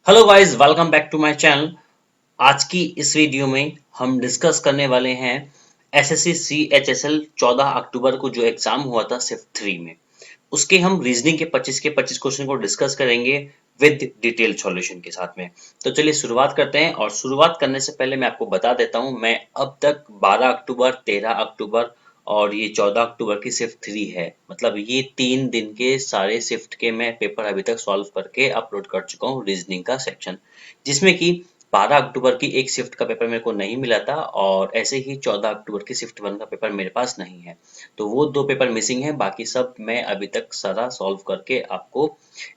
Hello guys, welcome back to my channel. आज की इस वीडियो में हम डिस्कस करने वाले हैं एसएससी सीएचएसएल 14 अक्टूबर को जो एग्जाम हुआ था सिर्फ 3 में, उसके हम रीजनिंग के 25 क्वेश्चन को डिस्कस करेंगे विद डिटेल सॉल्यूशन के साथ में। तो चलिए शुरुआत करते हैं। और शुरुआत करने से पहले मैं आपको बता देता हूं, मैं अब तक 12 अक्टूबर, 13 अक्टूबर और ये 14 अक्टूबर की शिफ्ट 3 है, मतलब ये 3 दिन के सारे शिफ्ट के मैं पेपर अभी तक सॉल्व करके अपलोड कर चुका हूँ रीजनिंग का सेक्शन, जिसमें कि 12 अक्टूबर की एक शिफ्ट का पेपर मेरे को नहीं मिला था और ऐसे ही 14 अक्टूबर की शिफ्ट 1 का पेपर मेरे पास नहीं है। तो वो 2 पेपर मिसिंग है, बाकी सब मैं अभी तक सारा सॉल्व करके आपको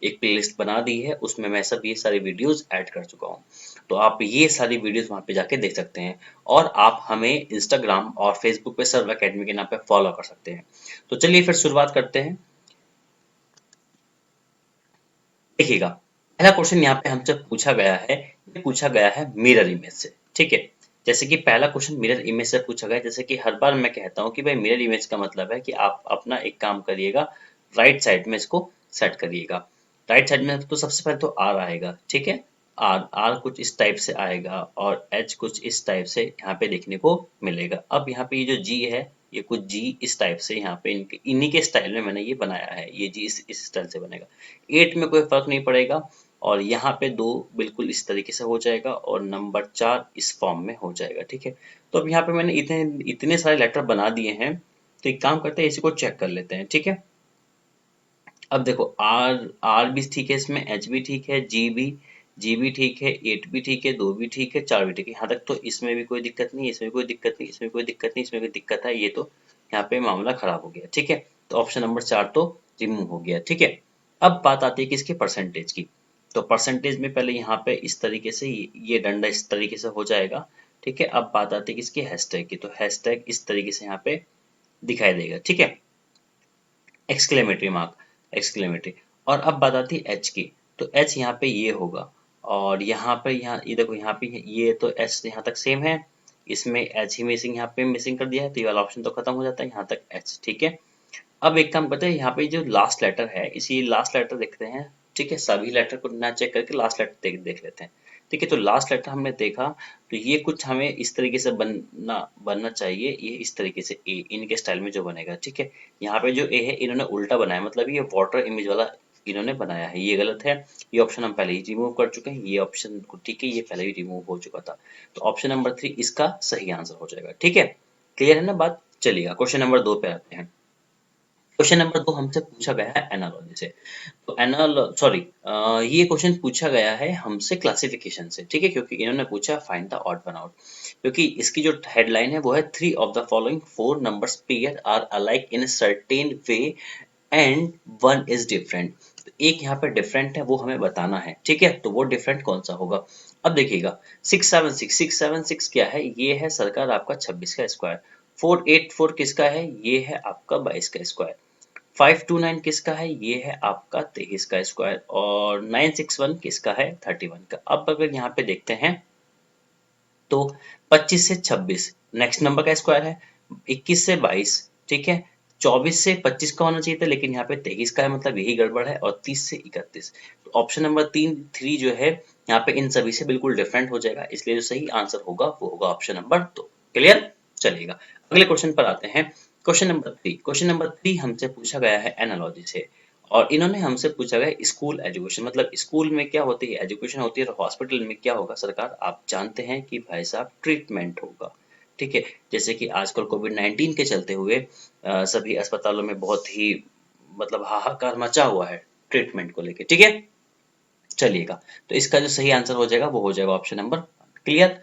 एक प्लेलिस्ट बना दी है, उसमें मैं सब ये सारी वीडियोस ऐड कर चुका हूँ। तो आप ये सारी वीडियोस वहाँ पे जाके देख सकते हैं और आप हमें इंस्टाग्राम और फेसबुक पे सर्व अकेडमी के नाम पे फॉलो कर सकते हैं। तो चलिए फिर शुरुआत करते हैं। देखिएगा, पहला क्वेश्चन यहाँ पे हमसे पूछा गया है, ये पूछा गया है मिरर इमेज से। ठीक है, जैसे कि पहला क्वेश्चन मिरर इमेज से पूछा गया है, जैसे कि हर बार मैं कहता हूँ कि भाई मिरर इमेज का मतलब है कि आप अपना एक काम करिएगा, राइट साइड में इसको सेट करिएगा। राइट साइड में तो सबसे पहले तो आर आएगा, ठीक है। आर आर कुछ इस टाइप से आएगा और एच कुछ इस टाइप से यहाँ पे देखने को मिलेगा। अब यहाँ पे ये जो जी है, ये कुछ जी इस टाइप से यहाँ पे इन्हीं के स्टाइल में मैंने ये बनाया है, ये जी इस स्टाइल से बनेगा। 8 में कोई फर्क नहीं पड़ेगा और यहाँ पे 2 बिल्कुल इस तरीके से हो जाएगा और नंबर 4 इस फॉर्म में हो जाएगा। ठीक है, तो अब यहाँ पे मैंने इतने इतने सारे लेटर बना दिए हैं, तो एक काम करते हैं, इसी को चेक कर लेते हैं। ठीक है, अब देखो आर आर भी ठीक है, इसमें एच भी ठीक है, जी भी ठीक है, 8 भी ठीक है, 2 भी ठीक है, 4 भी ठीक है। यहाँ तक तो इसमें भी कोई दिक्कत नहीं, इसमें भी कोई दिक्कत नहीं, इसमें कोई दिक्कत नहीं, इसमें कोई दिक्कत है, ये तो यहाँ पे मामला खराब हो गया। ठीक है, तो ऑप्शन नंबर 4 तो रिमूव हो गया। ठीक है, अब बात आती है किसके, परसेंटेज की। तो परसेंटेज में पहले यहाँ पे इस तरीके से ये डंडा इस तरीके से हो जाएगा। ठीक है, अब बात आती है किसकी, हैशटैग की। तो हैशटैग इस तरीके से यहाँ पे दिखाई देगा। ठीक है, एक्सक्लेमेटरी मार्क, एक्सक्लेमेटरी। और अब बात आती है एच की। तो एच यहाँ पे ये होगा और यहाँ पे यहाँ ये देखो, यहाँ पे ये तो एच यहाँ तक सेम है, इसमें एच ही मिसिंग, यहाँ पे मिसिंग कर दिया है, तो ये वाला ऑप्शन तो खत्म हो जाता है, यहाँ तक एच। ठीक है, अब एक काम करते हैं, यहाँ पे जो लास्ट लेटर है, इसी लास्ट लेटर देखते हैं। ठीक है, सभी लेटर को ना चेक करके लास्ट लेटर देख लेते हैं। ठीक है, तो लास्ट लेटर हमने देखा, तो ये कुछ हमें इस तरीके से बनना बनना चाहिए, ये इस तरीके से ए इनके स्टाइल में जो बनेगा। ठीक है, यहाँ पे जो ए है इन्होंने उल्टा बनाया, मतलब ये वाटर इमेज वाला इन्होंने बनाया है, ये गलत है। ये ऑप्शन हम पहले ही रिमूव कर चुके हैं, ये ऑप्शन ठीक है, ये पहले ही रिमूव हो चुका था। तो ऑप्शन नंबर 3 इसका सही आंसर हो जाएगा। ठीक है, क्लियर है ना बात। चलिएगा क्वेश्चन नंबर 2 पे आते हैं। क्वेश्चन नंबर 2 हमसे पूछा गया है एनालॉजी से। तो सॉरी, ये क्वेश्चन पूछा गया है हमसे क्लासिफिकेशन से। ठीक है, क्योंकि इन्होंने पूछा find the odd one out, क्योंकि इसकी जो हेडलाइन है वो है 3 of the following 4 numbers pair are alike in certain way and one is different. तो एक यहाँ पे डिफरेंट है, वो हमें बताना है। ठीक है, तो वो डिफरेंट कौन सा होगा। अब देखिएगा, 676 क्या है, ये है सरकार आपका 26 का स्क्वायर। 484 किसका है, ये है आपका 22 का स्क्वायर। 529 किसका है, ये है आपका 23 का स्क्वायर। और 961 किसका है, 31 का। अब अगर यहाँ पे देखते हैं तो 25 से 26 नेक्स्ट नंबर का स्क्वायर है, 21 से 22, ठीक है, 24 से 25 का होना चाहिए था, लेकिन यहाँ पे 23 का है, मतलब यही गड़बड़ है। और 30 से 31, तो ऑप्शन नंबर 3 जो है यहाँ पे इन सभी से बिल्कुल डिफरेंट हो जाएगा, इसलिए जो सही आंसर होगा वो होगा ऑप्शन नंबर 2। क्लियर, चलिएगा अगले क्वेश्चन पर आते हैं। क्वेश्चन नंबर 3 हमसे पूछा गया है एनालॉजी से, और इन्होंने हमसे पूछा गया स्कूल एजुकेशन, मतलब स्कूल में क्या होती है, एजुकेशन होती है, और हॉस्पिटल में क्या होगा सरकार, आप जानते हैं कि भाई साहब ट्रीटमेंट होगा। ठीक है, जैसे कि आजकल कोविड-19 के चलते हुए सभी अस्पतालों में बहुत ही मतलब हाहाकार मचा हुआ है ट्रीटमेंट को लेके। ठीक है, चलिएगा, तो इसका जो सही आंसर हो जाएगा वो हो जाएगा ऑप्शन नंबर। क्लियर,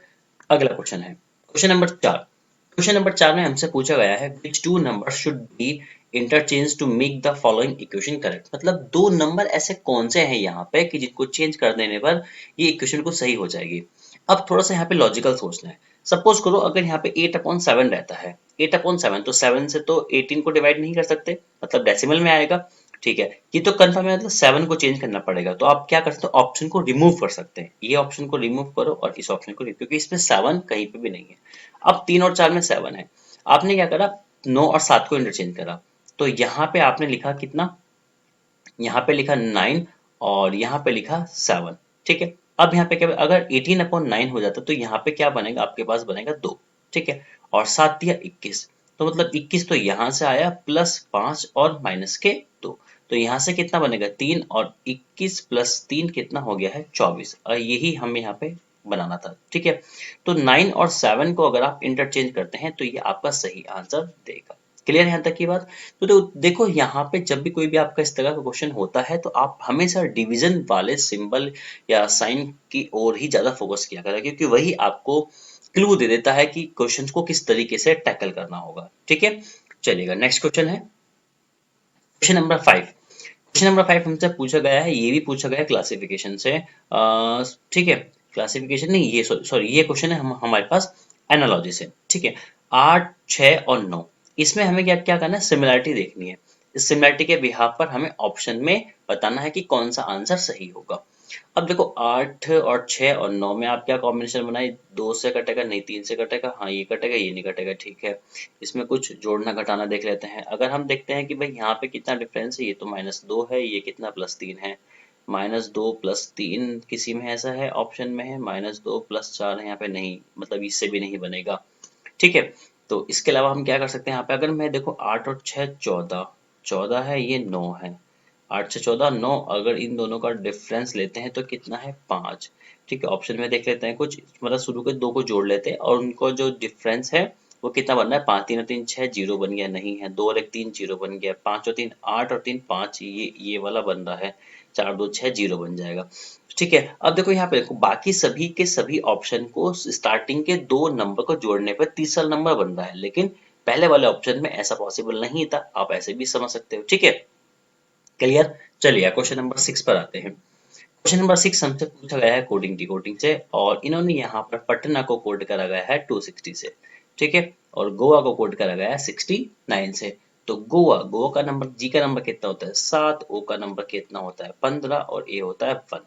अगला क्वेश्चन है क्वेश्चन नंबर 4 में हमसे पूछा गया है which two number should be interchange to make the following equation correct, मतलब 2 नंबर ऐसे कौन से हैं यहाँ पे कि जिनको चेंज कर देने पर ये इक्वेशन को सही हो जाएगी। अब थोड़ा सा यहाँ पे लॉजिकल सोचना है। सपोज करो अगर यहाँ पे 8/7 रहता है, 8/7 तो 7 से तो 18 को डिवाइड नहीं कर सकते, मतलब डेसिमल में आएगा। ठीक है, ये तो कंफर्म है, मतलब 7 को चेंज करना पड़ेगा। तो आप क्या कर सकते हो, ऑप्शन को रिमूव कर सकते हैं, ये ऑप्शन को रिमूव करो और इस ऑप्शन को, क्योंकि इसमें 7 कहीं पे भी नहीं है। अब 3 और 4 में 7 है, आपने क्या करा, 9 और 7 को इंटरचेंज करा। तो यहाँ पे आपने लिखा कितना, यहाँ पे लिखा 9 और यहाँ पे लिखा 7। ठीक है, अब यहाँ पे क्या, अगर 18/9 हो जाता तो यहाँ पे क्या बनेगा, आपके पास बनेगा 2, ठीक है। और 7 दिया 21, तो मतलब 21 तो यहाँ से आया प्लस 5 और माइनस के 2, तो यहाँ से कितना बनेगा 3, और 21 प्लस 3 कितना हो गया है 24, और यही हमें यहाँ पे बनाना था, ठीक है। तो 9 और 7 को अगर आप इंटरचेंज करते हैं तो ये आपका सही आंसर देगा। क्लियर है यहाँ तक की बात? तो देखो यहाँ पे जब भी कोई भी आपका इस तरह का क्वेश्चन होता है तो आप हमेशा डिवीजन वाले सिंबल या साइन की ओर ही ज्यादा फोकस किया करें, क्योंकि वही आपको क्लू दे देता है कि क्वेश्चन को किस तरीके से टैकल करना होगा, ठीक है। चलिएगा, नेक्स्ट क्वेश्चन है क्वेश्चन नंबर 5। क्वेश्चन नंबर 5 हमसे पूछा गया है, ये भी पूछा गया है क्लासिफिकेशन से, ठीक है। क्लासिफिकेशन नहीं, ये सॉरी ये क्वेश्चन है हमारे पास एनालॉजी से, ठीक है। 8, 6 और 9, इसमें हमें क्या क्या करना है, सिमिलैरिटी देखनी है। इस सिमिलैरिटी के बिहाफ पर हमें ऑप्शन में बताना है कि कौन सा आंसर सही होगा। अब देखो 8 और 6 और 9 में आप क्या कॉम्बिनेशन बनाए, 2 से कटेगा नहीं, 3 से कटेगा, हाँ ये कटेगा ये नहीं कटेगा, ठीक है। इसमें कुछ जोड़ना घटाना देख लेते हैं। अगर हम देखते हैं कि भाई यहाँ पे कितना डिफरेंस है, ये तो -2 है, ये कितना +3 है, -2 +3 किसी में ऐसा है ऑप्शन में है, -2 +4 है यहाँ पे नहीं, मतलब इससे भी नहीं बनेगा, ठीक है। तो इसके अलावा हम क्या कर सकते हैं, यहाँ पे अगर मैं देखो 8 और 6 14, 14 है, ये 9 है, 8 से 14 9, अगर इन दोनों का डिफरेंस लेते हैं तो कितना है 5, ठीक है। ऑप्शन में देख लेते हैं कुछ, मतलब शुरू के दो को जोड़ लेते हैं और उनको जो डिफरेंस है वो कितना बन रहा है, 5 3 और 3 6, 0 बन गया, नहीं है, 2 और 1 3, 0 बन गया, 5 और 3 8 और 3 5, ये वाला बन रहा है, 4 2 6, 0 बन जाएगा, ठीक है। अब देखो यहाँ पे देखो बाकी सभी के सभी ऑप्शन को स्टार्टिंग के दो नंबर को जोड़ने पर तीसरा नंबर बन रहा है, लेकिन पहले वाले ऑप्शन में ऐसा पॉसिबल नहीं था, आप ऐसे भी समझ सकते हो, ठीक है। क्लियर? चलिए क्वेश्चन नंबर 6 पर आते हैं। क्वेश्चन नंबर 6 हमसे पूछा गया है कोडिंग डिकोडिंग से, और इन्होंने यहाँ पर पटना को कोड करा गया है 260 से, ठीक है। और गोवा को कोड करा गया है 69 से। तो गोवा का नंबर, जी का नंबर कितना होता है 7, ओ का नंबर कितना होता है 15 और ए होता है 1,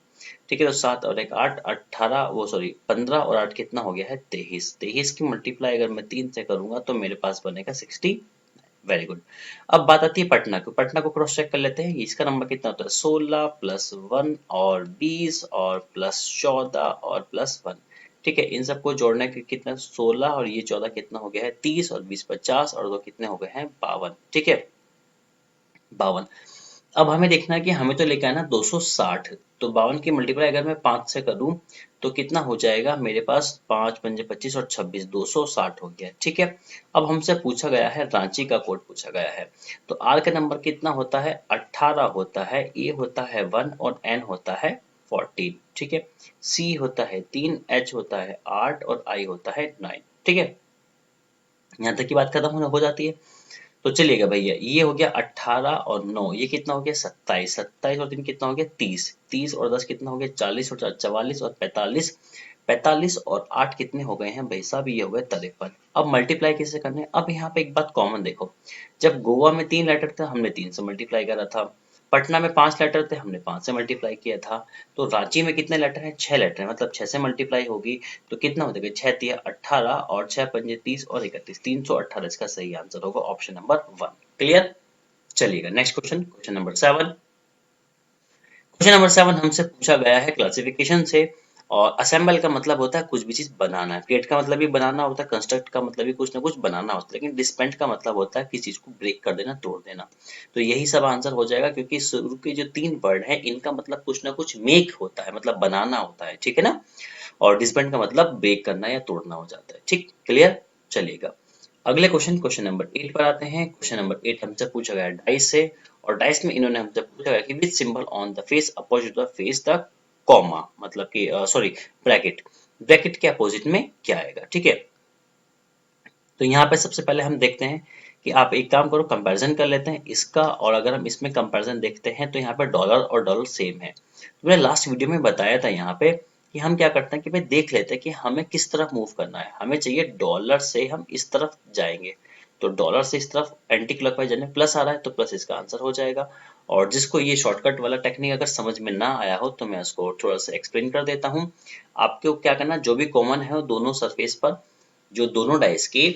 ठीक है। तो 7 और 1 8, 18 वो सॉरी 15 और 8 कितना हो गया है 23, 23 की मल्टीप्लाई अगर मैं 3 से करूंगा तो मेरे पास बनेगा 60। Very good. अब बात आती है पटना को, पटना को क्रॉस चेक कर लेते हैं, इसका नंबर कितना होता है 16 प्लस 1 और 20 और प्लस 14 और प्लस 1, ठीक है। इन सबको जोड़ने के कितना 16 और ये 14 कितना हो गया है 30 और 20 50 और दो कितने हो गए हैं 52, ठीक है 52। अब हमें देखना है कि हमें तो लेके आना 260, तो 52 की मल्टीप्लाई अगर मैं 5 से करूं तो कितना हो जाएगा मेरे पास, 5 पंजे 25 और 26, 260 हो गया, ठीक है। अब हमसे पूछा गया है रांची का कोड पूछा गया है, तो आर का नंबर कितना होता है 18 होता है, ए होता है 1 और एन होता है 14, ठीक है। सी होता है 3, एच होता है 8 और आई होता है 9, ठीक है। यहाँ तक की बात खत्म हो जाती है। तो चलिएगा भैया, ये हो गया 18 और 9, ये कितना हो गया 27, 27 और 3 कितना हो गया 30, 30 और 10 कितना हो गया 40 और 4 44 और 45, 45 और 8 कितने हो गए हैं भाई साहब, ये हो गए 53। अब मल्टीप्लाई कैसे करने हैं, अब यहाँ पे एक बात कॉमन देखो, जब गोवा में 3 लेटर था हमने 3 से मल्टीप्लाई करा था, पटना में 5 लेटर थे हमने 5 से मल्टीप्लाई किया था, तो रांची में कितने लेटर हैं 6 लेटर हैं, मतलब 6 से मल्टीप्लाई होगी तो कितना हो जाएगा 6 तिया 18 और 6 पंजे 30 और 31, 318 इसका सही आंसर होगा ऑप्शन नंबर 1। क्लियर? चलिएगा next question, question number 7। Question number 7 हमसे पूछा गया है क्लासिफिकेशन से, और असेंबल का मतलब होता है कुछ भी चीज बनाना, क्रिएट का मतलब भी बनाना होता है, कंस्ट्रक्ट का मतलब भी कुछ ना कुछ बनाना होता है, लेकिन डिस्पेंड का मतलब होता है किसी चीज को ब्रेक कर देना, तोड़ देना। तो यही सब आंसर हो जाएगा, क्योंकि शुरू के जो 3 वर्ड है इनका मतलब कुछ ना कुछ मेक होता है, मतलब बनाना होता है, ठीक है ना। और डिस्पेंड का मतलब ब्रेक करना या तोड़ना हो जाता है, ठीक क्लियर। चलिएगा अगले क्वेश्चन, क्वेश्चन नंबर 8 पर आते हैं। क्वेश्चन नंबर 8 हमसे पूछा गया डाइस से, और डाइस में इन्होंने हमसे पूछा गया कि विच symbol on the face opposite the face the comma, मतलब कि सॉरी ब्रैकेट, ब्रैकेट के अपोजिट में क्या आएगा, ठीक है। तो यहाँ पे सबसे पहले हम देखते हैं कि आप एक काम करो, कंपैरिजन कर लेते हैं इसका, और अगर हम इसमें कंपैरिजन देखते हैं तो यहाँ पे डॉलर और डॉलर सेम है। तो मैंने लास्ट वीडियो में बताया था यहाँ पे कि हम क्या करते हैं कि भाई देख लेते हैं कि हमें किस तरफ मूव करना है, हमें चाहिए डॉलर से हम इस तरफ जाएंगे, तो डॉलर से इस तरफ एंटी क्लॉकवाइज जाने, प्लस आ रहा है तो प्लस इसका आंसर हो जाएगा। और जिसको ये शॉर्टकट वाला टेक्निक अगर समझ में ना आया हो तो मैं उसको थोड़ा सा एक्सप्लेन कर देता हूँ। आपको क्या करना, जो भी कॉमन है वो दोनों सरफेस पर, जो दोनों डाइस की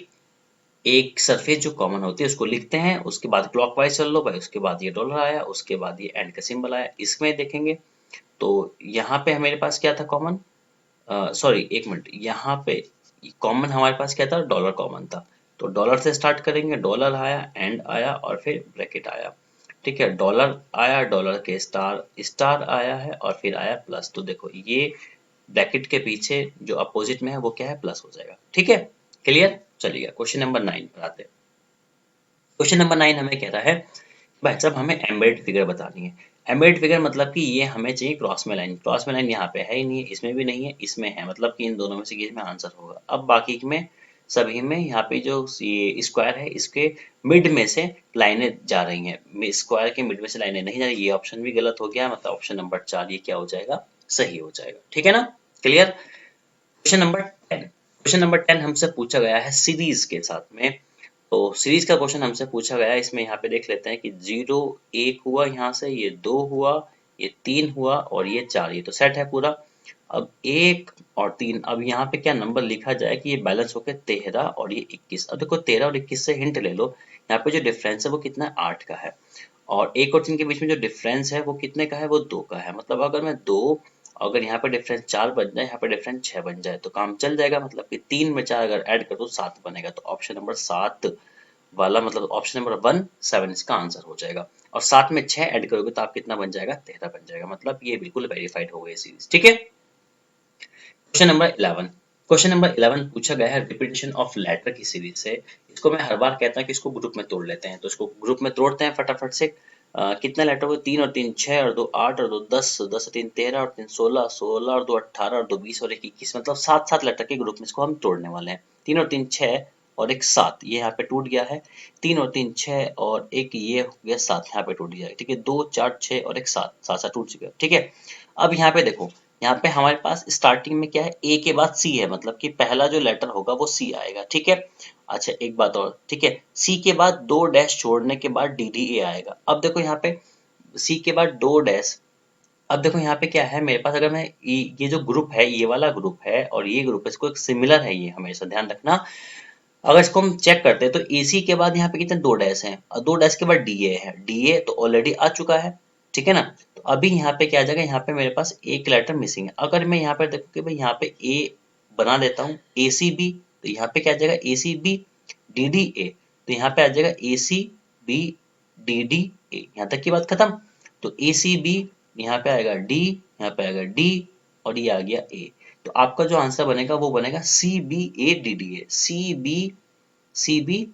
एक सरफेस जो कॉमन होती है उसको लिखते हैं, उसके बाद क्लॉकवाइज चल लो भाई, उसके बाद ये डॉलर आया, उसके बाद ये एंड का सिंबल आया, इसमें देखेंगे तो यहाँ पे मेरे पास क्या था कॉमन, सॉरी एक मिनट, यहाँ पे कॉमन हमारे पास क्या था, डॉलर कॉमन था। तो डॉलर से स्टार्ट करेंगे, डॉलर आया, एंड आया और फिर ब्रैकेट आया। ठीक है, डॉलर आया, डॉलर के स्टार स्टार आया है और फिर आया प्लस। तो देखो ये ब्रैकेट के पीछे जो अपोजिट में है वो क्या है, प्लस हो जाएगा। ठीक है, क्लियर। चलिए क्वेश्चन नंबर 9 पर आते हैं। क्वेश्चन नंबर 9 हमें कह रहा है भाई साहब हमें एम्बेडेड फिगर बतानी है। एम्बेडेड फिगर मतलब कि ये हमें चाहिए क्रॉस में लाइन। क्रॉस में लाइन यहाँ पे है ही नहीं है, इसमें भी नहीं है, इसमें है, मतलब कि इन दोनों में से किसी में आंसर होगा। अब बाकी में सभी में यहाँ पे जो ये स्क्वायर है इसके मिड में से लाइनें जा रही हैं, स्क्वायर के मिड में से लाइनें नहीं जा रही। ये ऑप्शन भी गलत हो गया, मतलब ऑप्शन नंबर 4 ये क्या हो जाएगा, सही हो जाएगा। ठीक है ना, clear. Question number 10। Question number 10 हमसे पूछा गया है सीरीज के साथ में। तो सीरीज का क्वेश्चन हमसे पूछा गया है, इसमें यहाँ पे देख लेते हैं कि 0 1 हुआ, यहाँ से ये 2 हुआ, ये 3 हुआ और ये 4, ये तो सेट है पूरा। अब 1 और 3, अब यहाँ पे क्या नंबर लिखा जाए कि ये बैलेंस होकर 13 और ये 21। अब देखो 13 और 21 से हिंट ले लो, यहाँ पे जो डिफरेंस है वो कितना है, 8 का है। और 1 और 3 के बीच में जो डिफरेंस है वो कितने का है, वो 2 का है। मतलब अगर मैं 2, अगर यहाँ पे डिफरेंस 4 बन जाए, यहाँ पे डिफरेंस 6 बन जाए तो काम चल जाएगा। मतलब कि 3 में 4 अगर ऐड कर दो 7 बनेगा। तो ऑप्शन नंबर 7 वाला, मतलब ऑप्शन नंबर 1 7 इसका आंसर हो जाएगा। और 7 में 6 ऐड करोगे तो आप कितना बन जाएगा, 13 बन जाएगा। मतलब ये बिल्कुल वेरीफाइड हो गई सीरीज। ठीक है, क्वेश्चन नंबर 11। क्वेश्चन नंबर 11 पूछा गया है रिपीटेशन ऑफ लेटर की सीरीज से। इसको मैं हर बार कहता हूँ कि इसको ग्रुप में तोड़ लेते हैं, तो इसको ग्रुप में तोड़ते हैं फटाफट से। कितना लेटर हुए, 3 और 3 6 और 2 8 और 2 10, 10 और 3 13 और 3 16, 16 और 2 18 और 2 20 और 1 21, मतलब 7 लेटर के ग्रुप में इसको हम तोड़ने वाले हैं। 3 और 3 6 और 1 7, ये यहाँ पे टूट गया है। 3 और 3 6 और 1 ये हो गया 7, यहाँ पे टूट गया है। ठीक है, 2 4 6 और 1 7, 7 टूट चुका है। ठीक है, अब यहाँ पे देखो, यहाँ पे हमारे पास स्टार्टिंग में क्या है, ए के बाद सी है, मतलब कि पहला जो लेटर होगा वो सी आएगा। ठीक है, अच्छा एक बात और, ठीक है, सी के बाद 2 डैश छोड़ने के बाद डी डी ए आएगा। अब देखो यहाँ पे सी के बाद 2 डैश, अब देखो यहाँ पे क्या है मेरे पास, अगर मैं ये जो ग्रुप है, ये वाला ग्रुप है और ये ग्रुप है, इसको एक सिमिलर है, ये हमेशा ध्यान रखना। अगर इसको हम चेक करते हैं तो एसी के बाद यहाँ पे कितने, 2 डैश हैं और 2 डैश के बाद डीए है। डीए तो ऑलरेडी आ चुका है। ठीक है ना, तो अभी यहाँ पे क्या आ जाएगा, यहाँ पे मेरे पास एक लेटर मिसिंग है। अगर मैं यहाँ पे देखो कि भाई यहाँ पे ए बना देता हूँ, ए सी बी, तो यहाँ पे क्या आ जाएगा, A C B D D A, तो यहाँ पे आ जाएगा A C B D D A. यहाँ तक की बात खत्म। तो ए सी बी, यहाँ पे आएगा डी, यहाँ पे आएगा डी और ये आ गया ए। तो आपका जो आंसर बनेगा वो बनेगा C B A D D A, C B.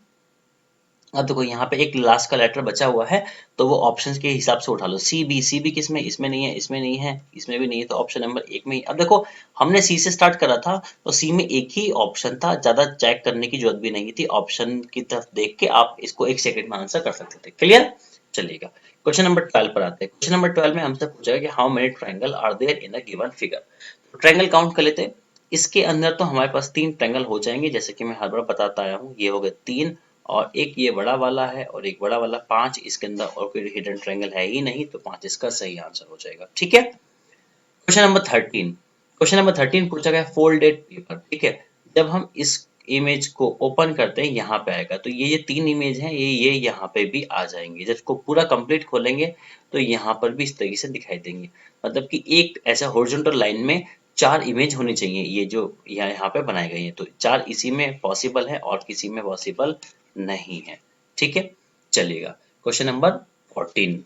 अब देखो यहाँ पे एक लास्ट का लेटर बचा हुआ है, तो वो ऑप्शंस के हिसाब से उठा लो। सी बी किसमें, इसमें नहीं है, इसमें नहीं है, इसमें भी नहीं है, तो ऑप्शन नंबर 1 में ही। अब देखो हमने सी से स्टार्ट करा था तो सी में एक ही ऑप्शन था, ज्यादा चेक करने की जरूरत भी नहीं थी। ऑप्शन की तरफ देख के आप इसको 1 सेकंड में आंसर कर सकते थे। क्लियर, चलिएगा क्वेश्चन नंबर 12 पर आते हैं। क्वेश्चन नंबर 12 में हमसे पूछा गया कि how many triangle are there in a given figure. तो ट्रायंगल काउंट कर लेते हैं। इसके अंदर तो हमारे पास 3 ट्रायंगल हो जाएंगे, जैसे कि मैं हर बार बताता आया हूँ। ये हो गए 3 और एक ये बड़ा वाला है और एक बड़ा वाला, 5 इसके अंदर और कोई हिडन ट्रायंगल है ही नहीं, तो 5 इसका सही आंसर हो जाएगा। ठीक है, क्वेश्चन नंबर 13। क्वेश्चन नंबर 13 पूछा गया फोल्डेड पेपर। ठीक है, जब हम इस इमेज को ओपन करते हैं यहाँ पे आएगा, तो ये 3 इमेज हैं, ये यहाँ पे भी आ जाएंगे। जब इसको पूरा कंप्लीट खोलेंगे तो यहाँ पर भी इस तरीके से दिखाई देंगे। मतलब कि एक ऐसा हॉरिजॉन्टल लाइन में 4 इमेज होनी चाहिए, ये जो यहाँ पे बनाई गई है। तो 4 इसी में पॉसिबल है और किसी में पॉसिबल नहीं है। ठीक है, चलिएगा क्वेश्चन नंबर 14।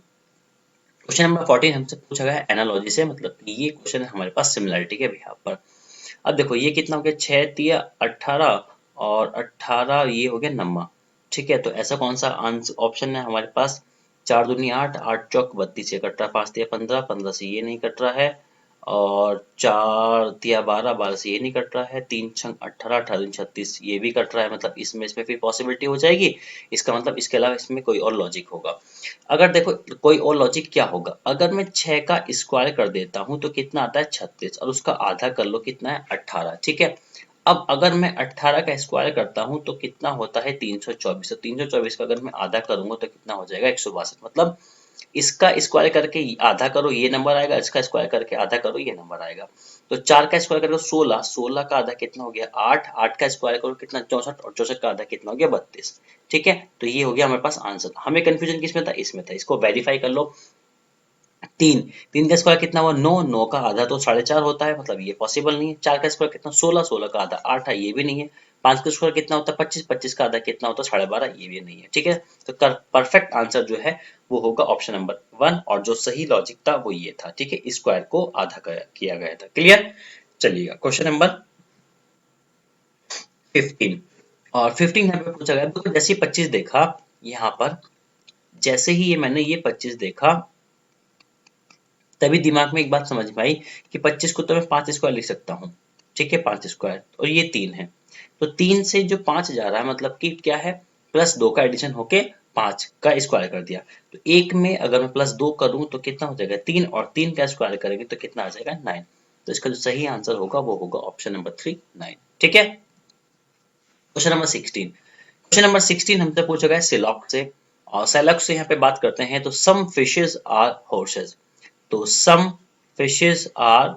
क्वेश्चन नंबर 14 हमसे पूछा गया है एनालॉजी से, मतलब ये क्वेश्चन है हमारे पास सिमिलरिटी के बिहाफ पर। अब देखो ये कितना हो गया, 6 तिया 18 और 18 ये हो गया 9। ठीक है, तो ऐसा कौन सा ऑप्शन है हमारे पास, 4 दूनी 8, 8 चौक 32 ये कट रहा है, 5 तिया 15, 15 से ये नहीं कट रहा है, और 4 तिया 12, 12 से ये नहीं कट रहा है, 3 छंग 18, 18 दूनी 36 ये भी कट रहा है। मतलब इसमें फिर पॉसिबिलिटी हो जाएगी। इसका मतलब इसके अलावा इसमें कोई और लॉजिक होगा। अगर देखो कोई और लॉजिक क्या होगा, अगर मैं 6 का स्क्वायर कर देता हूं तो कितना आता है, 36, और उसका आधा कर लो कितना है, 18। ठीक है, अब अगर मैं 18 का स्क्वायर करता हूं तो कितना होता है, 324। तो 324 का अगर मैं आधा करूंगा तो कितना हो जाएगा, 162। मतलब इसका स्क्वायर करके आधा करो ये नंबर आएगा, इसका स्क्वायर करके आधा करो ये नंबर आएगा। तो 4 का स्क्वायर करो 16, 16 का आधा कितना हो गया, 8, 8 का स्क्वायर करो कितना, 64, और 64 का आधा कितना हो गया, 32। ठीक है, तो ये हो गया हमारे पास आंसर। हमें कंफ्यूजन किसमें था, इसमें था। इसको वेरीफाई कर लो, तीन, तीन का स्क्वायर कितना हुआ? नौ, नौ का आधा तो 4.5 होता है, मतलब ये पॉसिबल नहीं है। चार का स्क्वायर कितना? 16, 16 का आधा 8 है, ये भी नहीं है। पांच का स्क्वायर कितना होता है? 25, 25 का आधा कितना होता है? 12.5, ये भी नहीं है। ठीक है, तो परफेक्ट आंसर जो है वो होगा ऑप्शन नंबर 1, और जो सही लॉजिक था वो ये था। ठीक है, स्क्वायर को आधा किया गया था। क्लियर? चलिएगा क्वेश्चन नंबर 15, और 15 यहाँ पे पूछा गया, तो जैसे ही 25 देखा यहाँ पर, जैसे ही ये मैंने ये 25 देखा, तभी दिमाग में एक बात समझ में आई कि 25 को तो मैं 5 स्क्वायर लिख सकता हूँ। ठीक है, 5 स्क्वायर, और ये 3 है, तो 3 से जो 5 जा रहा है मतलब कि क्या है? प्लस 2 का एडिशन होके 5 का स्क्वायर कर दिया। तो एक में अगर मैं प्लस 2 करूँ तो कितना हो जाएगा? 3, और 3 का स्क्वायर करेंगे तो कितना आ जाएगा? 9। तो इसका जो सही आंसर होगा वो होगा ऑप्शन नंबर 3, 9। ठीक है, क्वेश्चन नंबर 16। क्वेश्चन नंबर 16 हमसे पूछा गया सिलॉक से, और सिलॉक से यहाँ पे बात करते हैं, तो सम फिशेज आर हॉर्सेज। तो सम फिशेज आर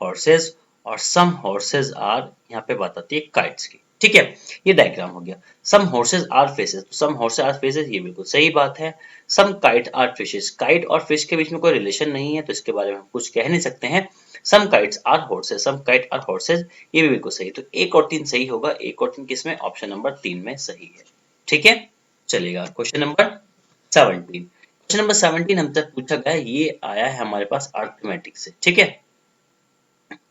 हॉर्सेज, और सम हॉर्सेज आर यहाँ पे बात आती है काइट्स की। ठीक है, ये डायग्राम हो गया। सम हॉर्सेज आर फिशेज, तो सम हॉर्सेज आर फिशेज, ये बिल्कुल सही बात है। सम काइट आर फिशेज, काइट और फिश के बीच में कोई रिलेशन नहीं है, तो इसके बारे में हम कुछ कह नहीं सकते हैं। Some kites are horses, some kite are horses, ये भी बिल्कुल सही। तो एक और तीन सही होगा, एक और तीन किसमें? ऑप्शन नंबर 3 में सही है। ठीक है, चलिएगा क्वेश्चन नंबर 17। क्वेश्चन नंबर 17 हमसे पूछा गया, ये आया है हमारे पास अर्थमेटिक से। ठीक है,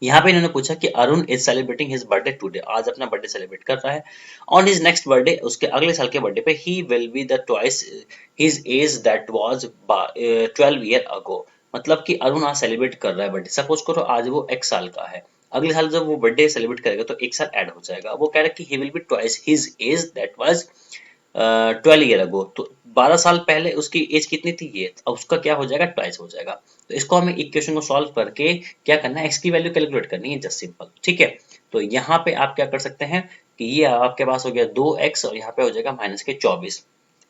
यहाँ पे इन्होंने पूछा कि Arun is celebrating his birthday today, आज अपना बर्थडे सेलिब्रेट कर रहा है। ऑन हिज नेक्स्ट बर्थडे, उसके अगले साल के बर्थडे पे, he will be the twice his age that was 12 year ago. मतलब कि अरुण आज सेलिब्रेट कर रहा है बर्थडे, सपोज करो आज वो एक साल का है, अगले साल जब वो बर्थडे सेलिब्रेट करेगा तो एक साल ऐड हो जाएगा। वो कह रहा है कि he will be twice his age that was 12 year ago, तो 12 साल पहले उसकी एज कितनी थी? ये, अब उसका क्या हो जाएगा? ट्वाइस हो जाएगा। तो इसको हमें इक्वेशन को सॉल्व करके क्या करना है? एक्स की वैल्यू कैलकुलेट करनी है, जस्ट सिंपल। ठीक है, तो यहाँ पे आप क्या कर सकते हैं कि ये आपके पास हो गया 2x, और यहाँ पे हो जाएगा माइनस के 24।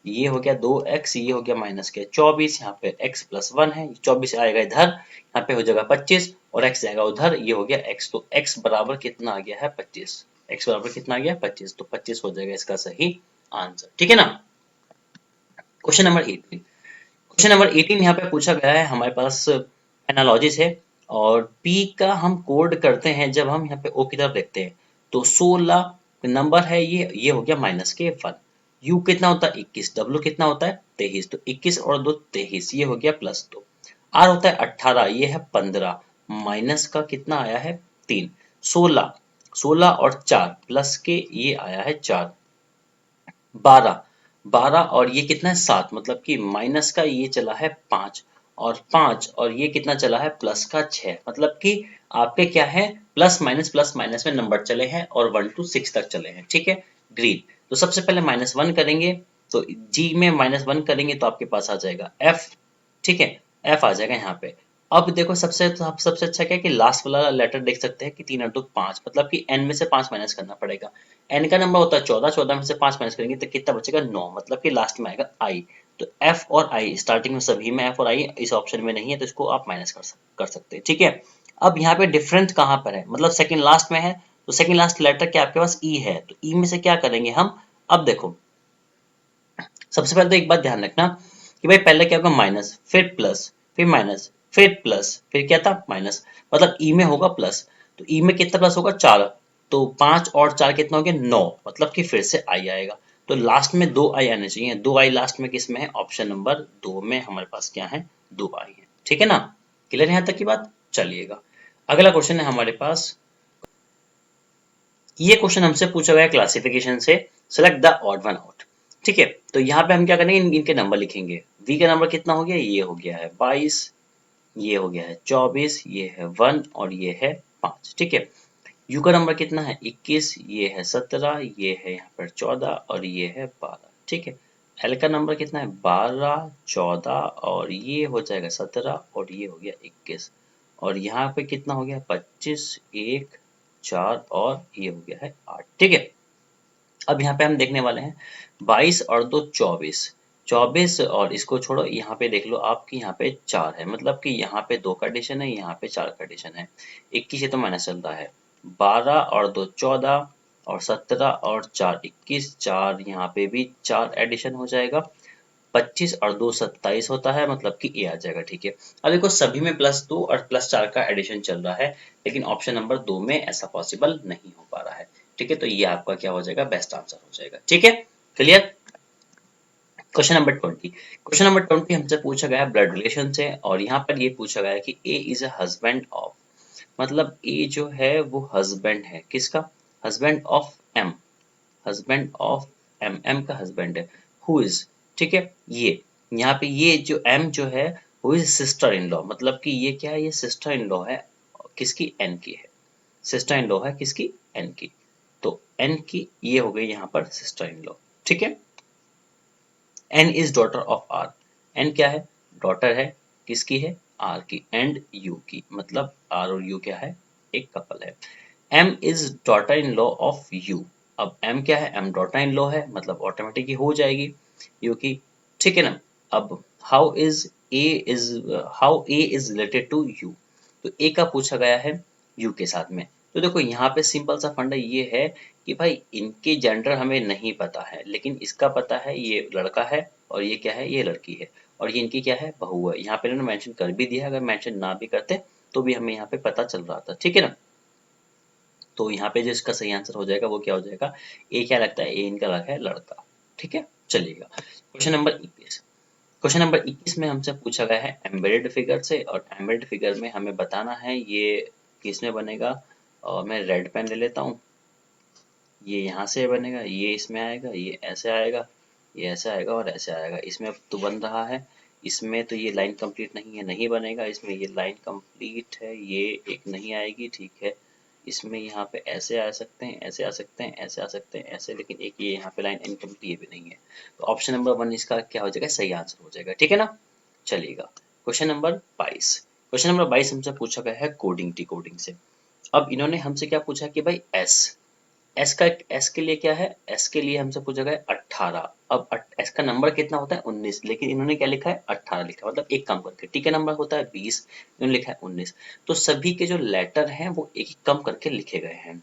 ये हो गया 2x, ये हो गया माइनस के 24, यहाँ पे x प्लस 1 है, 24 आएगा इधर, यहाँ पे हो जाएगा 25, और x जाएगा उधर, ये हो गया x। तो x बराबर कितना आ गया है? 25। x बराबर कितना आ गया? 25, तो 25 हो जाएगा इसका सही आंसर। ठीक है ना। Question number 18। क्वेश्चन नंबर 18 यहाँ पे पूछा गया है हमारे पास एनालॉजी से, और P का हम कोड करते हैं जब हम यहाँ पे O की तरफ देखते हैं, तो 16 नंबर है, ये हो गया माइनस के 1। U कितना होता है? 21। W कितना होता है? 23। तो 21 और 2 23, ये हो गया प्लस 2। R होता है 18, ये है 15, माइनस का कितना आया है? 3। 16, 16 और 4 प्लस के ये आया है 4, 12, 12 और ये कितना है? 7, मतलब कि माइनस का ये चला है 5, और 5 और ये कितना चला है? प्लस का 6, मतलब कि आपके क्या है? प्लस माइनस में नंबर चले हैं, और 1 to 6 तक चले हैं। ठीक है, ग्रीन। तो सबसे पहले -1 करेंगे, तो जी में -1 करेंगे तो आपके पास आ जाएगा F। ठीक है, F आ जाएगा यहाँ पे। अब देखो सबसे अच्छा क्या है कि लास्ट वाला लेटर देख सकते हैं कि 3 और 2 5, मतलब कि n में से 5 माइनस करना पड़ेगा। n का नंबर होता है 14, 14 में से 5 माइनस करेंगे तो कितना बचेगा? 9, मतलब कि लास्ट में आएगा i। तो f और i, स्टार्टिंग में सभी में f और i, इस ऑप्शन में नहीं है, तो इसको आप माइनस कर सकते हैं। ठीक है, अब यहाँ पे डिफरेंट कहाँ पर है? मतलब सेकंड लास्ट में है, तो सेकंड लास्ट लेटर क्या आपके पास? e है, तो e में से क्या करेंगे हम? अब देखो, सबसे पहले तो एक बात ध्यान रखना कि भाई पहले क्या होगा? माइनस, फिर प्लस, फिर माइनस, फिर प्लस, फिर क्या था? माइनस, मतलब ई में होगा प्लस। तो ई में कितना प्लस होगा? 4। तो 5 और 4 कितना हो गया? 9, मतलब कि फिर से आई आएगा। तो लास्ट में 2 आई आने चाहिए, 2 आई लास्ट में किस में है? ऑप्शन नंबर 2 में हमारे पास क्या है? 2 आई है। ठीक है ना, क्लियर यहाँ तक की बात? चलिएगा अगला क्वेश्चन है हमारे पास। ये क्वेश्चन हमसे पूछा गया क्लासिफिकेशन से, select the odd one out. ठीक है, तो यहाँ पे हम क्या करेंगे? इनके नंबर लिखेंगे। v का नंबर कितना हो गया? ये हो गया है 22, ये हो गया है 24, ये है 1 और ये है 5। ठीक है, u का नंबर कितना है? 21, ये है 17, ये है यहाँ पर 14 और ये है 12। ठीक है, l का नंबर कितना है? 12, 14 और ये हो जाएगा 17 और ये हो गया 21, और यहाँ पे कितना हो गया? 25, 1, 4 और ये हो गया है 8। ठीक है, अब यहाँ पे हम देखने वाले हैं 22 और 2 24, 24 और इसको छोड़ो, यहाँ पे देख लो आपकी यहाँ पे 4 है, मतलब कि यहाँ पे 2 का एडिशन है, यहाँ पे 4 का एडिशन है। 21 से तो माइनस चल रहा है, 12 और 2 14 और 17 और 4 21, 4 यहाँ पे भी 4 एडिशन हो जाएगा, 25 और 2 27 होता है, मतलब कि ए आ जाएगा। ठीक है, अब देखो सभी में +2 और +4 का एडिशन चल रहा है, लेकिन ऑप्शन नंबर 2 में ऐसा पॉसिबल नहीं हो पा रहा है। ठीक है, तो ये आपका क्या हो जाएगा, बेस्ट आंसर हो जाएगा। ठीक है, clear. Question number 20। Question number 20 हमसे पूछा गया है ब्लड रिलेशन से, और यहाँ पर ये पूछा गया है कि A is a husband of, मतलब ए जो है वो हस्बैंड है किसका, husband of M, husband of M, M का हस्बैंड है। हु इज, ठीक है, ये यहाँ पे ये जो एम जो है who is sister in law, मतलब कि ये क्या है, ये सिस्टर इन लॉ है किसकी, एन की है, सिस्टर इन लॉ है किसकी, एन की। तो एन की ये हो गई यहाँ पर सिस्टर इन लॉ। ठीक है, N is daughter of R, N क्या है, डॉटर है किसकी है, आर की, एंड यू की, मतलब आर और यू क्या है, एक कपल है। M is daughter in law of U, अब एम क्या है, एम डॉटर इन लॉ है, मतलब ऑटोमेटिक ही हो जाएगी यू की। ठीक है ना। अब how A is related to U, तो ए का पूछा गया है यू के साथ में। तो देखो यहाँ पे सिंपल सा फंडा ये है कि भाई इनके जेंडर हमें नहीं पता है, लेकिन इसका पता है ये लड़का है और ये क्या है, ये लड़की है, और ये इनकी क्या है, बहू है। यहाँ पे इन्होंने मेंशन कर भी दिया है, अगर मेंशन ना भी करते तो भी हमें यहाँ पे पता चल रहा था। ठीक है ना। तो यहाँ पे जो इसका सही आंसर हो जाएगा वो क्या हो जाएगा, ए क्या लगता है, ए इनका लगा है लड़का। ठीक है, चलिएगा क्वेश्चन नंबर 21। क्वेश्चन नंबर 21 में हमसे पूछा गया है एम्बेडेड फिगर से, और एम्बेडेड फिगर में हमें बताना है ये किस में बनेगा। और मैं रेड पेन ले लेता हूँ, ये यहाँ से बनेगा, ये इसमें आएगा, ये ऐसे आएगा, ये ऐसे आएगा और ऐसे आएगा। इसमें अब तो बन रहा है, इसमें तो ये लाइन कंप्लीट नहीं है, नहीं बनेगा। इसमें ये लाइन कंप्लीट है, ये एक नहीं आएगी। ठीक है, इसमें यहाँ पे ऐसे आ सकते हैं, ऐसे आ सकते हैं, ऐसे आ सकते हैं, ऐसे, लेकिन एक ये यहाँ पे लाइन इनकम्प्लीट ये भी नहीं है। तो ऑप्शन नंबर 1 इसका क्या हो जाएगा, सही आंसर हो जाएगा। ठीक है ना। चलिएगा क्वेश्चन नंबर 22। क्वेश्चन नंबर 22 हमसे पूछा गया है कोडिंग डिकोडिंग से। अब इन्होंने हमसे क्या पूछा कि भाई एस, एस के लिए क्या है, एस के लिए हमसे पूछा गया 18। अब एस का नंबर कितना होता है 19, लेकिन इन्होंने क्या लिखा है 18 लिखा है, मतलब एक काम करके। टी का नंबर होता है 20, इन्होंने लिखा है 19। तो सभी के जो लेटर हैं वो एक एक कम करके लिखे गए हैं।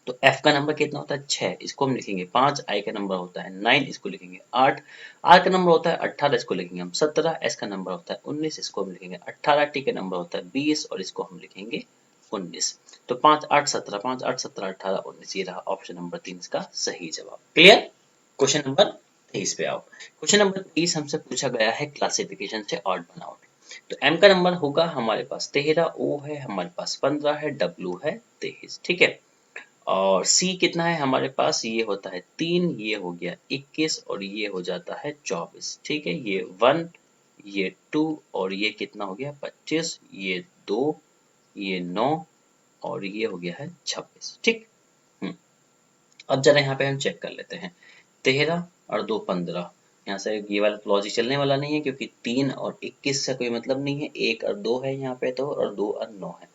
तो एफ का नंबर कितना होता है 6, इसको हम लिखेंगे 5। आई का नंबर होता है 9, इसको लिखेंगे 8। आर का नंबर होता है 18, इसको लिखेंगे हम 17। एस का नंबर होता है 19, इसको हम लिखेंगे 18। टी का नंबर होता है 20 और इसको हम लिखेंगे 19। तो 5 8 17, 5 8 17 18 19, ये रहा ऑप्शन नंबर 3 इसका सही जवाब। क्लियर। क्वेश्चन नंबर 23 पे आओ। क्वेश्चन नंबर 23 हमसे पूछा गया है क्लासिफिकेशन से ऑड बनाओ। तो एम का नंबर होगा हमारे पास 13, ओ है हमारे पास 15 है, डब्ल्यू है 23। ठीक है, और सी कितना है हमारे पास, ये होता है 3, ये हो गया 21 और ये हो जाता है 24। ठीक है, ये 1, ये 2 और ये कितना हो गया 25, ये 2, ये 9 और ये हो गया है 26। ठीक। अब जरा यहाँ पे हम चेक कर लेते हैं, 13 और 2 15। यहाँ से ये वाला लॉजिक चलने वाला नहीं है, क्योंकि 3 और 21 से कोई मतलब नहीं है। 1 और 2 है यहाँ पे तो, और 2 और 9 है।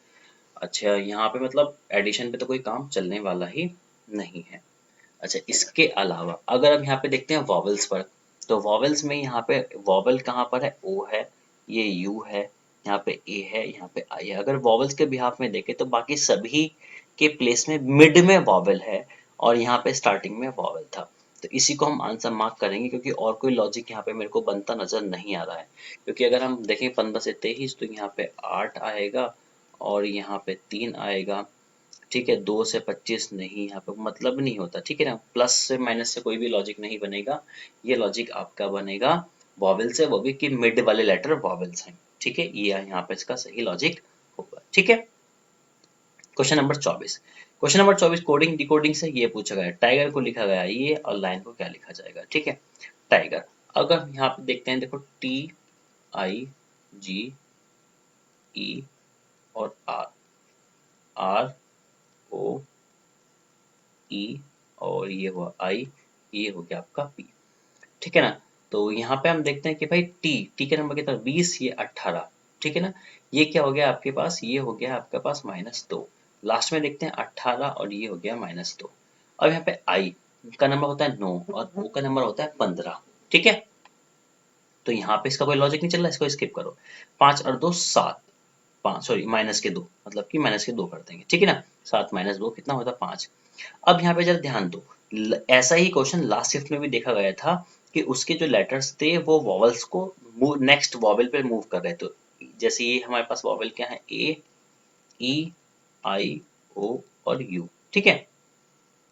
अच्छा, यहाँ पे मतलब एडिशन पे तो कोई काम चलने वाला ही नहीं है। अच्छा, इसके अलावा अगर हम यहाँ पे देखते हैं वॉवेल्स पर, तो वॉवेल्स में यहाँ पे वॉवेल कहाँ पर है, ओ है, ये यू है, यहाँ पे ए है, यहाँ पे आई है। अगर वॉवेल्स के बिहाफ में देखें तो बाकी सभी के प्लेस में मिड में वॉवेल है, और यहाँ पे स्टार्टिंग में वॉवेल था। तो इसी को हम आंसर मार्क करेंगे, क्योंकि और कोई लॉजिक यहाँ पे मेरे को बनता नजर नहीं आ रहा है। क्योंकि अगर हम देखें 15 से 23, तो यहाँ पे 8 आएगा और यहाँ पे 3 आएगा। ठीक है, 2 से 25 नहीं, यहाँ पे मतलब नहीं होता। ठीक है ना, प्लस से माइनस से कोई भी लॉजिक नहीं बनेगा। ये लॉजिक आपका बनेगा वॉवेल से, वो भी कि मिड वाले लेटर वॉवेल्स हैं। ठीक है, ये यहाँ पे इसका सही लॉजिक होगा। ठीक है, question number 24। Question number 24 coding decoding से ये पूछा गया है, टाइगर को लिखा गया है ये, और लाइन को क्या लिखा जाएगा। ठीक है, टाइगर अगर यहाँ पे देखते हैं, देखो TIGE और R O E और ये हुआ I, ये हो गया आपका P। ठीक है ना। तो यहाँ पे हम देखते हैं कि भाई टी का नंबर कितना 20, ये 18। ठीक है ना, ये क्या हो गया आपके पास, ये हो गया आपके पास -2। लास्ट में देखते हैं 18 और ये हो गया -2। अब यहाँ पे आई का नंबर होता है 9 और ओ का नंबर होता है 15। ठीक है, तो यहाँ पे इसका कोई लॉजिक नहीं चल रहा, इसको स्किप करो। 5 और 2 7, 5 सॉरी -2, मतलब कि -2 कर देंगे। ठीक है ना, 7 -2 कितना होता है 5। अब यहाँ पे जरा ध्यान दो, ऐसा ही क्वेश्चन लास्ट शिफ्ट में भी देखा गया था, कि उसके जो लेटर्स थे वो वॉवल्स को नेक्स्ट वॉवल पे मूव कर रहे थे। जैसे ये हमारे पास वॉवल क्या है, ए, ई, आई, ओ और यू, ठीक है।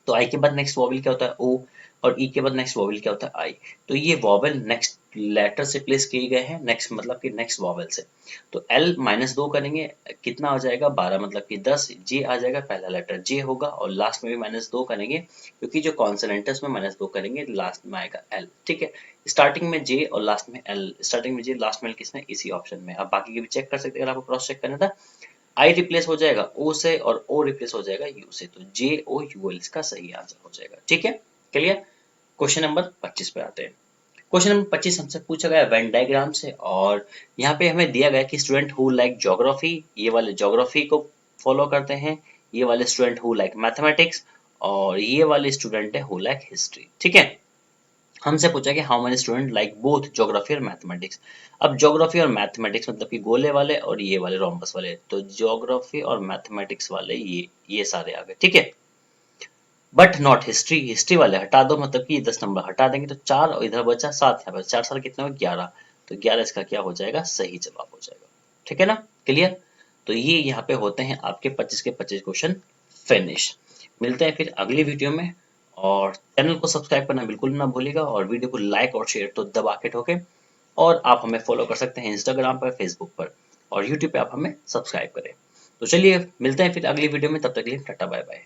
तो आई के बाद नेक्स्ट वॉवल क्या होता है, ओ, और ई के बाद नेक्स्ट वॉवल क्या होता है, आई। तो ये वॉवल नेक्स्ट लेटर से प्लेस किए गए हैं, नेक्स्ट मतलब कि नेक्स्ट वॉवल से। तो एल -2 करेंगे, कितना हो जाएगा 12, मतलब कि 10। जे आ जाएगा, पहला लेटर जे होगा, और लास्ट में भी -2 करेंगे, क्योंकि जो कॉन्सोनेंट है उसमें -2 करेंगे, लास्ट में आएगा एल, ठीक है। स्टार्टिंग में जे और लास्ट में एल, स्टार्टिंग में जे लास्ट में एल, किसमें, इसी ऑप्शन में। अब बाकी के भी चेक कर सकते हैं अगर आपको क्रॉस चेक करना था। आई रिप्लेस हो जाएगा ओ से, और ओ रिप्लेस हो जाएगा यू से, तो जे ओ यू एल इसका सही आंसर हो जाएगा, ठीक है। क्लियर। क्वेश्चन नंबर 25 पे आते हैं। क्वेश्चन नंबर 25 हमसे पूछा गया वेन डायग्राम से, और यहाँ पे हमें दिया गया कि स्टूडेंट हु लाइक ज्योग्राफी, ये वाले ज्योग्राफी को फॉलो करते हैं, ये वाले स्टूडेंट हु लाइक मैथमेटिक्स, और ये वाले स्टूडेंट है हु लाइक हिस्ट्री, ठीक है। हमसे पूछा कि how many student like both geography और मैथमेटिक्स। अब ज्योग्राफी और मैथमेटिक्स मतलब कि गोले वाले और ये वाले रोम्बस वाले, तो ज्योग्राफी और मैथमेटिक्स वाले ये सारे आ गए, ठीक है। बट नॉट हिस्ट्री, हिस्ट्री वाले हटा दो, मतलब कि 10 नंबर हटा देंगे तो 4, और इधर बचा 7, यहाँ पर 4 साल कितने हो, 11। तो 11 इसका क्या हो जाएगा, सही जवाब हो जाएगा, ठीक है ना। क्लियर। तो ये यहाँ पे होते हैं आपके 25 के 25 क्वेश्चन फिनिश। मिलते हैं फिर अगली वीडियो में, और चैनल को सब्सक्राइब करना बिल्कुल ना भूलिएगा, और वीडियो को लाइक और शेयर तो दबा के ठोके। और आप हमें फॉलो कर सकते हैं इंस्टाग्राम पर, फेसबुक पर, और यूट्यूब पे आप हमें सब्सक्राइब करें। तो चलिए मिलते हैं फिर अगली वीडियो में, तब तक के लिए टाटा बाय बाय।